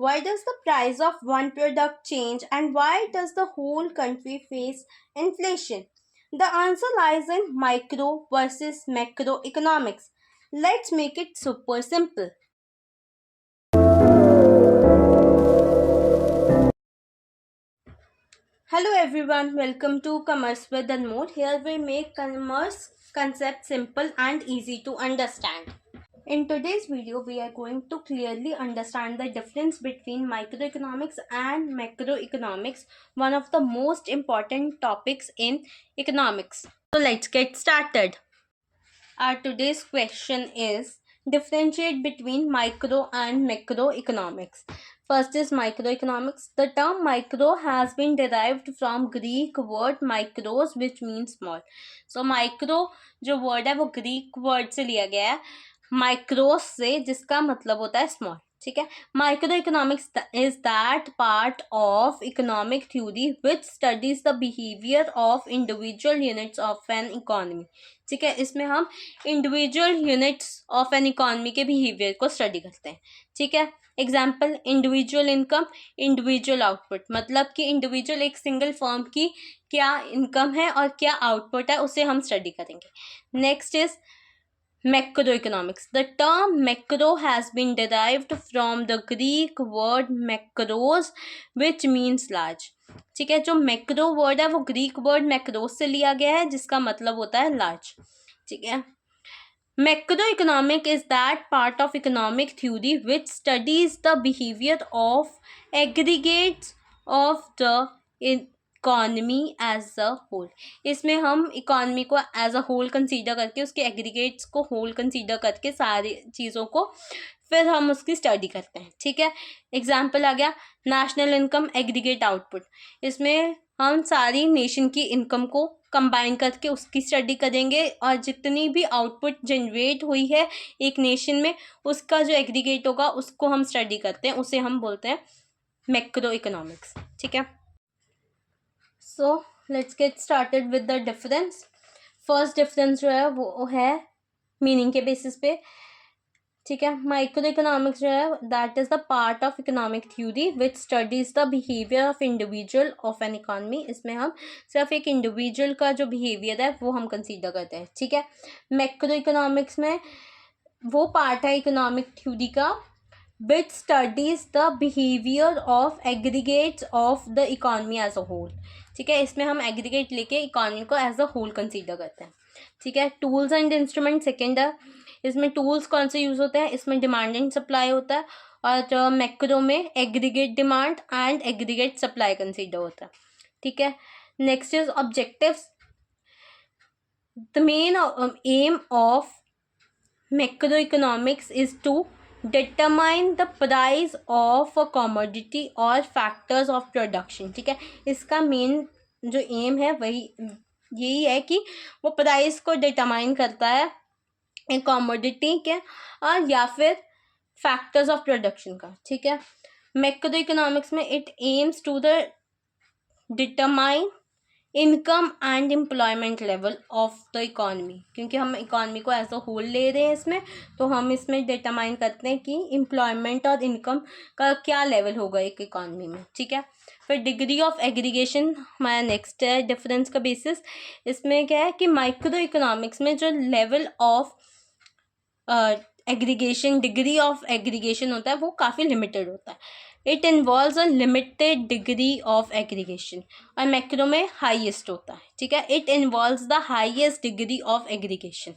Why does the price of one product change, and why does the whole country face inflation? The answer lies in micro versus macro economics. Let's make it super simple. Hello everyone, welcome to Commerce with Anmol. Here we make commerce concept simple and easy to understand. In today's video, we are going to clearly understand the difference between microeconomics and macroeconomics, one of the most important topics in economics. So let's get started. Our today's question is differentiate between micro and macroeconomics. First is microeconomics. The term micro has been derived from Greek word micros which means small. So micro जो word है वो Greek word से लिया गया है माइक्रोस से जिसका मतलब होता है स्मॉल. ठीक है. Micro economics is that part of economic theory which studies the behaviour of individual units of an economy. ठीक है. इसमें हम individual units of an economy के बिहेवियर को स्टडी करते हैं. ठीक है. Example individual income, individual output. मतलब कि इंडिविजुअल एक सिंगल फर्म की क्या इनकम है और क्या आउटपुट है उसे हम स्टडी करेंगे. Next is macroeconomics. The term macro has been derived from the Greek word macros which means large. ठीक है. जो मैक्रो वर्ड है वो ग्रीक वर्ड मैक्रोस से लिया गया है जिसका मतलब होता है लार्ज. ठीक है. Macroeconomic is that part of economic theory which studies the behavior of aggregates of the economy as a whole. इसमें हम इकॉनमी को एज अ होल कंसीडर करके उसके एग्रीगेट्स को होल कंसीडर करके सारी चीज़ों को फिर हम उसकी स्टडी करते हैं. ठीक है. एग्जाम्पल आ गया नेशनल इनकम एग्रीगेट आउटपुट. इसमें हम सारी नेशन की इनकम को कंबाइन करके उसकी स्टडी करेंगे और जितनी भी आउटपुट जनरेट हुई है एक नेशन में उसका जो एग्रीगेट होगा उसको हम स्टडी करते हैं. उसे हम बोलते हैं मैक्रो इकोनॉमिक्स. ठीक है. So let's get started with the difference. First difference जो है वो है मीनिंग के बेसिस पे. ठीक है. माइक्रो इकोनॉमिक्स जो है that is the part of economic theory which studies the behaviour of individual of N economy. इसमें हम सिर्फ एक इंडिविजुअल का जो बिहेवियर है वो हम कंसीडर करते हैं. ठीक है. मैक्रो इकोनॉमिक्स में वो पार्ट है इकोनॉमिक थ्योरी का which studies the behaviour of aggregates of the economy as a whole. ठीक है. इसमें हम एग्रीगेट लेके इकॉनमी को एज अ होल कंसीडर करते हैं. ठीक है. टूल्स एंड इंस्ट्रूमेंट सेकेंड है. इसमें टूल्स कौन से यूज़ होते हैं. इसमें डिमांड एंड सप्लाई होता है और मैक्रो में aggregate demand and aggregate supply consider होता है. ठीक है. Next is objectives. The main aim of macro economics is to determine the price of a commodity or factors of production. ठीक है. इसका मेन जो एम है वही यही है कि वो प्राइस को डिटरमाइन करता है एक कॉमोडिटी के और या फिर फैक्टर्स ऑफ प्रोडक्शन का. ठीक है. मैक्रो इकोनॉमिक्स में it aims to the determine income and employment level of the economy. क्योंकि हम इकॉनमी को एज अ होल ले रहे हैं इसमें तो हम इसमें डिटरमाइन करते हैं कि एम्प्लॉयमेंट और इनकम का क्या लेवल होगा एक इकॉनमी में. ठीक है. फिर डिग्री ऑफ एग्रीगेशन हमारा नेक्स्ट है डिफरेंस का बेसिस. इसमें क्या है कि माइक्रो इकोनॉमिक्स में जो level of aggregation degree of aggregation होता है वो काफ़ी लिमिटेड होता है. It involves a limited degree of aggregation और मैक्रो में हाईएस्ट होता है. ठीक है. It involves the highest degree of aggregation.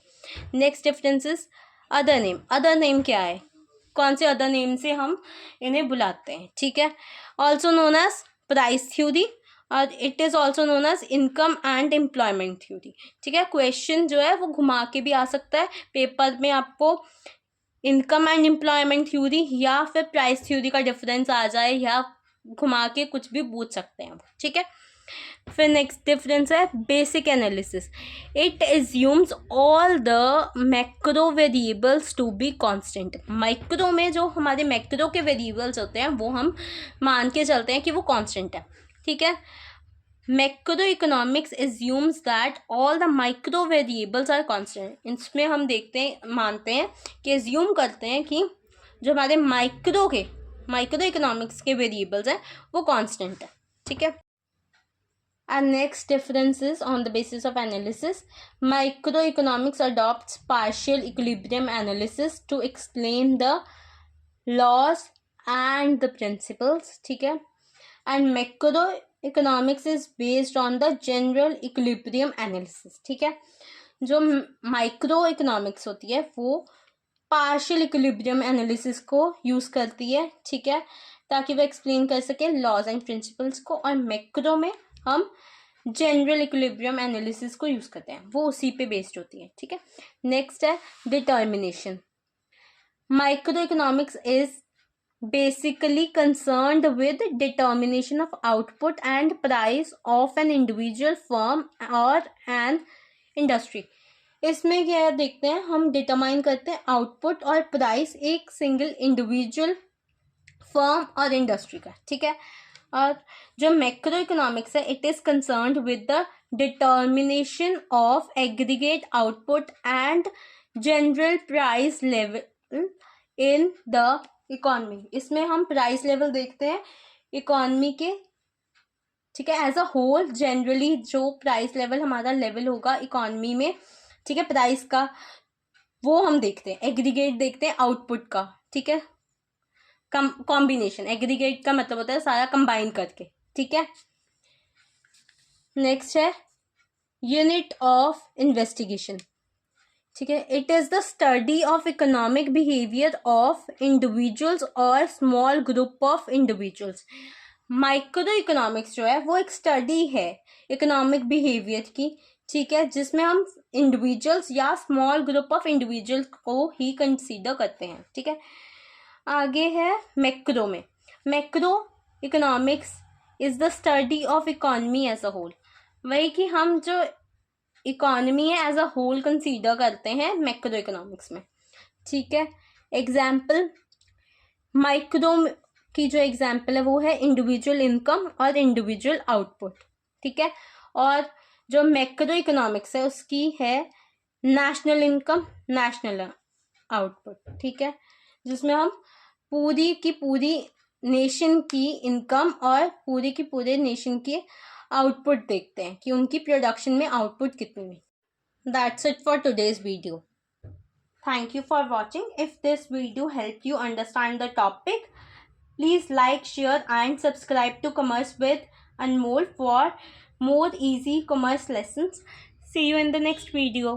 Next difference is other name. Other name क्या है. कौन से अदर नेम से हम इन्हें बुलाते हैं. ठीक है. Also known as price theory और it is also known as income and employment theory. ठीक है. क्वेश्चन जो है वो घुमा के भी आ सकता है पेपर में. आपको इनकम एंड एम्प्लॉयमेंट थ्योरी या फिर प्राइस थ्योरी का डिफरेंस आ जाए या घुमा के कुछ भी पूछ सकते हैं. ठीक है. फिर नेक्स्ट डिफरेंस है basic analysis. It assumes all the macro variables to be constant. Micro में जो हमारे मैक्रो के वेरिएबल्स होते हैं वो हम मान के चलते हैं कि वो कांस्टेंट है. ठीक है. Macroeconomics assumes that all the micro variables are constant. इसमें हम देखते हैं मानते हैं कि एज्यूम करते हैं कि जो हमारे माइक्रो के माइक्रो इकोनॉमिक्स के वेरिएबल्स हैं वो कांस्टेंट है, ठीक है। And next difference is on the basis of analysis. Microeconomics adopts partial equilibrium analysis to explain the laws and the principles, ठीक है। And macroeconomics is based on the general equilibrium analysis, ठीक है। जो micro economics होती है वो partial equilibrium analysis को use करती है, ठीक है, ताकि वो एक्सप्लेन कर सके लॉज एंड प्रिंसिपल्स को। और मैक्रो में हम जनरल इक्विलिब्रियम एनालिसिस को यूज़ करते हैं, वो उसी पे बेस्ड होती है, ठीक है। नेक्स्ट है determination. Micro economics is basically concerned with determination of output and price of an individual firm or an industry. इसमें क्या देखते हैं, हम डिटरमाइन करते हैं आउटपुट और प्राइस एक सिंगल इंडिविजुअल फर्म और इंडस्ट्री का, ठीक है। और जो मैक्रो इकोनॉमिक्स है it is concerned with the determination of aggregate output and general price level in the economy. इसमें हम प्राइस लेवल देखते हैं इकॉनमी के, ठीक है, एज अ होल। जनरली जो प्राइस लेवल हमारा लेवल होगा इकॉनमी में, ठीक है, प्राइस का, वो हम देखते हैं। एग्रीगेट देखते हैं आउटपुट का, ठीक है, कॉम्बिनेशन। एग्रीगेट का मतलब होता है सारा कंबाइन करके, ठीक है। नेक्स्ट है यूनिट ऑफ इन्वेस्टिगेशन, ठीक है। It is the study of economic behaviour of individuals और small group of individuals. Microeconomics जो है वो एक स्टडी है इकोनॉमिक बिहेवियर की, ठीक है, जिसमें हम इंडिविजुअल्स या स्मॉल ग्रुप ऑफ इंडिविजुअल्स को ही कंसीडर करते हैं, ठीक है। आगे है मैक्रो में। Macro economics is the study of economy as a whole. वही कि हम जो इकोनॉमी है एज अ होल कंसीडर करते हैं मैक्रो इकोनॉमिक्स में, ठीक है। एग्जाम्पल माइक्रो की जो एग्जाम्पल है वो है इंडिविजुअल इनकम और इंडिविजुअल आउटपुट, ठीक है। और जो मैक्रो इकोनॉमिक्स है उसकी है नेशनल इनकम, नेशनल आउटपुट, ठीक है, जिसमें हम पूरी की पूरी नेशन की इनकम और पूरी की पूरे नेशन की आउटपुट देखते हैं कि उनकी प्रोडक्शन में आउटपुट कितनी है। That's it for today's video. Thank you for watching. If this video help you understand the topic, please like, share and subscribe to Commerce with Anmol for more easy commerce lessons. See you in the next video.